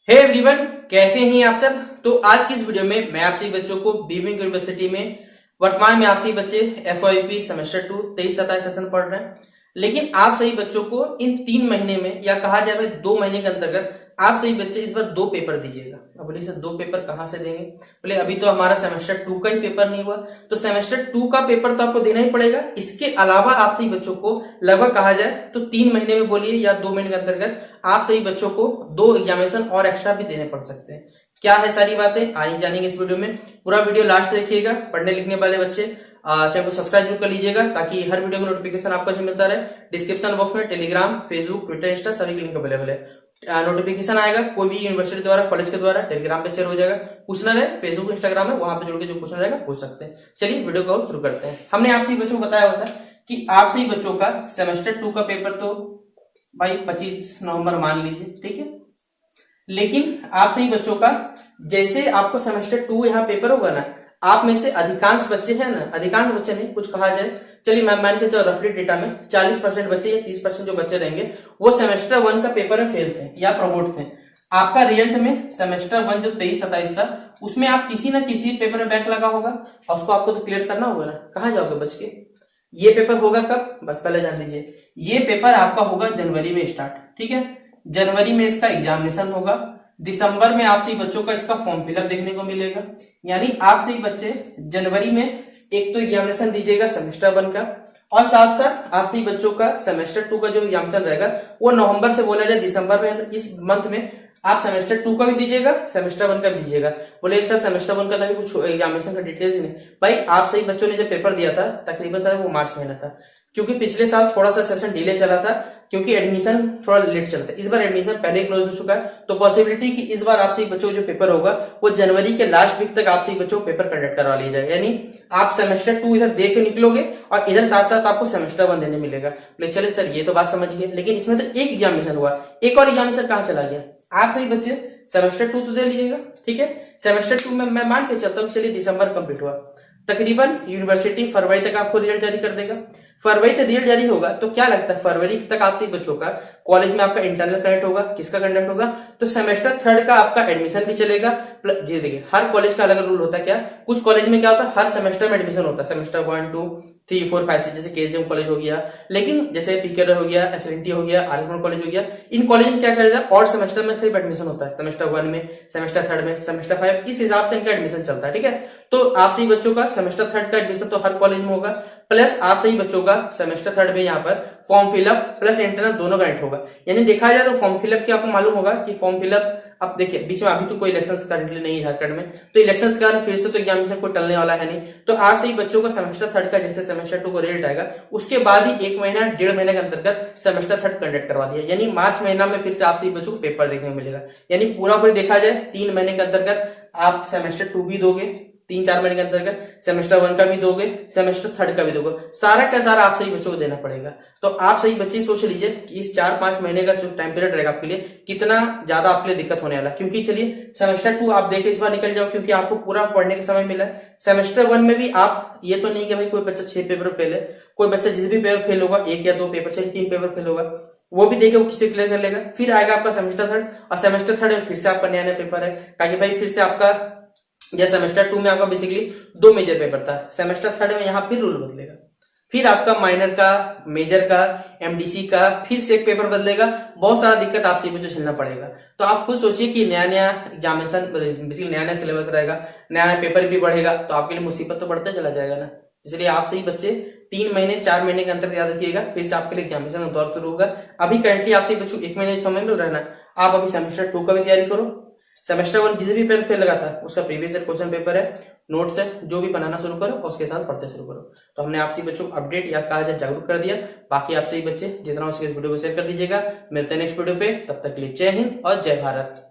Hey everyone, कैसे हैं आप सब। तो आज की इस वीडियो में मैं आप सभी बच्चों को बीमिंग यूनिवर्सिटी में वर्तमान में आप सभी बच्चे एफओआईपी सेमेस्टर 2 23-27 सेशन पढ़ रहे हैं। लेकिन आप सभी बच्चों को इन 3 महीने में या कहा जाए 2 महीने के अंतर्गत आप सभी बच्चे इस बार 2 पेपर दीजिएगा। अब बोलिए सर 2 पेपर कहाँ से देंगे। बोले अभी तो हमारा सेमेस्टर 2 का ही पेपर नहीं हुआ, तो सेमेस्टर 2 का पेपर तो आपको देना ही पड़ेगा। इसके अलावा आप सभी बच्चों को लगभग कहा जाए तो 3 महीने में बोलिए या 2 महीने के अंतर्गत आप सभी बच्चों को 2 एग्जामिनेशन और एक्स्ट्रा भी देने पड़ सकते हैं। क्या है सारी बातें आज जानेंगे इस वीडियो में। पूरा वीडियो लास्ट देखिएगा। पढ़ने लिखने वाले बच्चे चैनल को सब्सक्राइब जरूर कर लीजिएगा ताकि हर वीडियो का नोटिफिकेशन आपको मिलता रहे। डिस्क्रिप्शन बॉक्स में टेलीग्राम, फेसबुक, ट्विटर, इंस्टा सभी की लिंक अवेलेबल है। नोटिफिकेशन आएगा कोई भी यूनिवर्सिटी द्वारा, कॉलेज के द्वारा, टेलीग्राम पे शेयर हो जाएगा। पूछना रहे फेसबुक, इंस्टाग्राम में, वहां पे जुड़ के जो पूछना रहेगा पूछ सकते हैं। चलिए वीडियो को शुरू करते हैं। हमने आप सभी बच्चों को बताया होता कि आप सभी बच्चों का सेमेस्टर 2 का पेपर तो भाई 25 नवंबर मान लीजिए, ठीक है। लेकिन आप सही बच्चों का जैसे आपको सेमेस्टर 2 यहाँ पेपर होगा ना, आप में से अधिकांश बच्चे हैं ना, अधिकांश बच्चे नहीं कुछ कहा जाए, चलिए मैं मान के चलो रफली डेटा में 40% बच्चे या 30% जो बच्चे रहेंगे वो सेमेस्टर 1 का पेपर में फेल थे या प्रमोट थे। आपका रिजल्ट में सेमेस्टर 1 जो 23-27 था उसमें आप किसी ना किसी पेपर में बैक लगा होगा और उसको आपको तो क्लियर करना होगा ना। कहाँ जाओगे बच के। ये पेपर होगा कब, बस पहले जान लीजिए, ये पेपर आपका होगा जनवरी में स्टार्ट, ठीक है। जनवरी में इसका एग्जामिनेशन होगा, दिसंबर में आप सही बच्चों का इसका फॉर्म फिलअप देखने को मिलेगा। यानी आप सही बच्चे जनवरी में एक तो एग्जामिनेशन दीजिएगा सेमेस्टर 1 का, और साथ साथ आप सही बच्चों का सेमेस्टर 2 का जो एग्जामिनेशन रहेगा वो नवंबर से बोला जाए दिसंबर में, इस मंथ में आप सेमेस्टर 2 का भी दीजिएगा, सेमेस्टर 1 का भी दीजिएगा। बोले एक सर सेमेस्टर 1 का भी कुछ एग्जामिनेशन का डिटेल नहीं। भाई आप सही बच्चों ने जब पेपर दिया था तकरीबन सर वो मार्च महीना था, क्योंकि पिछले साल थोड़ा सा सेशन डिले चला था क्योंकि एडमिशन थोड़ा लेट चलता है। इस बार एडमिशन पहले क्लोज हो चुका है, तो पॉसिबिलिटी कि इस बार आप सही बच्चों का जो पेपर होगा वो जनवरी के लास्ट वीक तक आप सही बच्चों को पेपर कंडक्ट करवा लिया जाएगा। यानी आप सेमेस्टर 2 इधर दे के निकलोगे और इधर साथ साथ आपको सेमेस्टर 1 देने मिलेगा। बोले चले सर ये तो बात समझ गए, लेकिन इसमें तो एक एग्जामिनेशन हुआ, एक और एग्जामिनेशन कहाँ चला गया। आप सही बच्चे सेमेस्टर 2 तो दे लीजिएगा, ठीक है। सेमेस्टर 2 में मैं मान के चलता हूँ चलिए दिसंबर कंप्लीट हुआ, तकरीबन यूनिवर्सिटी फरवरी तक आपको रिजल्ट जारी कर देगा। फरवरी तक रिजल्ट जारी होगा तो क्या लगता है फरवरी तक आप सही बच्चों का कॉलेज में आपका इंटरनल कंडक्ट होगा। किसका कंडक्ट होगा, तो सेमेस्टर 3 का आपका एडमिशन भी चलेगा। जी देखिए हर कॉलेज का अलग अलग रूल होता है। क्या कुछ कॉलेज में क्या होता है हर सेमेस्टर में एडमिशन होता है, सेमेस्टर 1, 2, 3, 4, 5, 6 जैसे केजीएम कॉलेज हो गया। लेकिन जैसे पीके हो गया, एसएनटी हो गया, आरएस कॉलेज हो गया, इन कॉलेज में क्या करेगा और सेमेस्टर में सिर्फ एडमिशन होता है, सेमेस्टर 1 में, सेमेस्टर 3 में, सेमेस्टर 5, इस हिसाब से इनका एडमिशन चलता है, ठीक है। तो आप सही बच्चों का सेमेस्टर 3 का एडमिशन तो हर कॉलेज में होगा, प्लस आप सही बच्चों का सेमेस्टर 3 में यहाँ पर फॉर्म फिलअप प्लस इंटरनल दोनों कनेक्ट होगा। यानी देखा जाए तो फॉर्म फिलअप की आपको मालूम होगा कि फॉर्म फिलअप अब देखिए बीच में अभी तो कोई इलेक्शन करंटली नहीं है झारखंड में, तो इलेक्शन के कारण फिर से तो एग्जामिनेशन कोई टलने वाला है नहीं। तो आज से ही बच्चों का सेमेस्टर 3 का जैसे सेमेस्टर 2 का रिजल्ट आएगा उसके बाद ही 1 महीना 1.5 महीने के अंतर्गत सेमेस्टर 3 कंडक्ट करवा दिया। यानी मार्च महीना में फिर से आप सही बच्चों को पेपर देखने को मिलेगा। यानी पूरा पूरी देखा जाए 3 महीने के अंतर्गत आप सेमेस्टर 2 भी दोगे, 3-4 महीने के अंतर्गत सेमेस्टर 1 का भी दोगे, सेमेस्टर 3 का भी दोगे, सारा का सारा आप सही बच्चों को देना पड़ेगा। तो आप सही बच्चे सोच लीजिए कि इस 4-5 महीने का जो टाइम पीरियड रहेगा आपके लिए कितना ज्यादा आपके लिए दिक्कत होने वाला। क्योंकि चलिए सेमेस्टर 2 आप देके इस बार निकल जाओ क्योंकि आपको पूरा पढ़ने का समय मिला है। सेमेस्टर 1 में भी आप ये तो नहीं कि भाई कोई बच्चा 6 पेपर फेल है, कोई बच्चा जिस भी पेपर फेल होगा 1 या 2 पेपर से 3 पेपर फेल होगा वो भी देखे वो किससे क्लियर कर लेगा। फिर आएगा आपका सेमेस्टर 3 और सेमेस्टर 3 में फिर से आपका नया नया पेपर है, ताकि भाई फिर से आपका जैसे सेमेस्टर 2 में आपका बेसिकली 2 मेजर पेपर था, सेमेस्टर 3 में यहाँ फिर रूल बदलेगा, फिर आपका माइनर का, मेजर का, एमडीसी का फिर से एक पेपर बदलेगा। बहुत सारा दिक्कत आपसे मुझे झेलना पड़ेगा। तो आप खुद सोचिए कि नया नया एग्जामिनेशन बेसिकली नया नया सिलेबस रहेगा, नया नया पेपर भी बढ़ेगा, तो आपके लिए मुसीबत तो बढ़ते चला जाएगा ना। इसलिए आप सही बच्चे 3 महीने 4 महीने के अंतर याद रखिएगा, फिर से आपके लिए एग्जामिनेशन दौर शुरू होगा। अभी करंटली आप सही बच्चों 1 महीने समय मिल रहा है ना, आप अभी सेमेस्टर 2 का भी तैयारी करो। सेमेस्टर 1 जिस भी पेपर फेल लगा था उसका प्रीवियस ईयर क्वेश्चन पेपर है, नोट्स है, जो भी बनाना शुरू करो और उसके साथ पढ़ते शुरू करो। तो हमने आपसे बच्चों को अपडेट या कहा जाए जागरूक कर दिया। बाकी आपसे बच्चे जितना उसके वीडियो को शेयर कर दीजिएगा। मिलते हैं नेक्स्ट वीडियो पे, तब तक के लिए जय हिंद और जय भारत।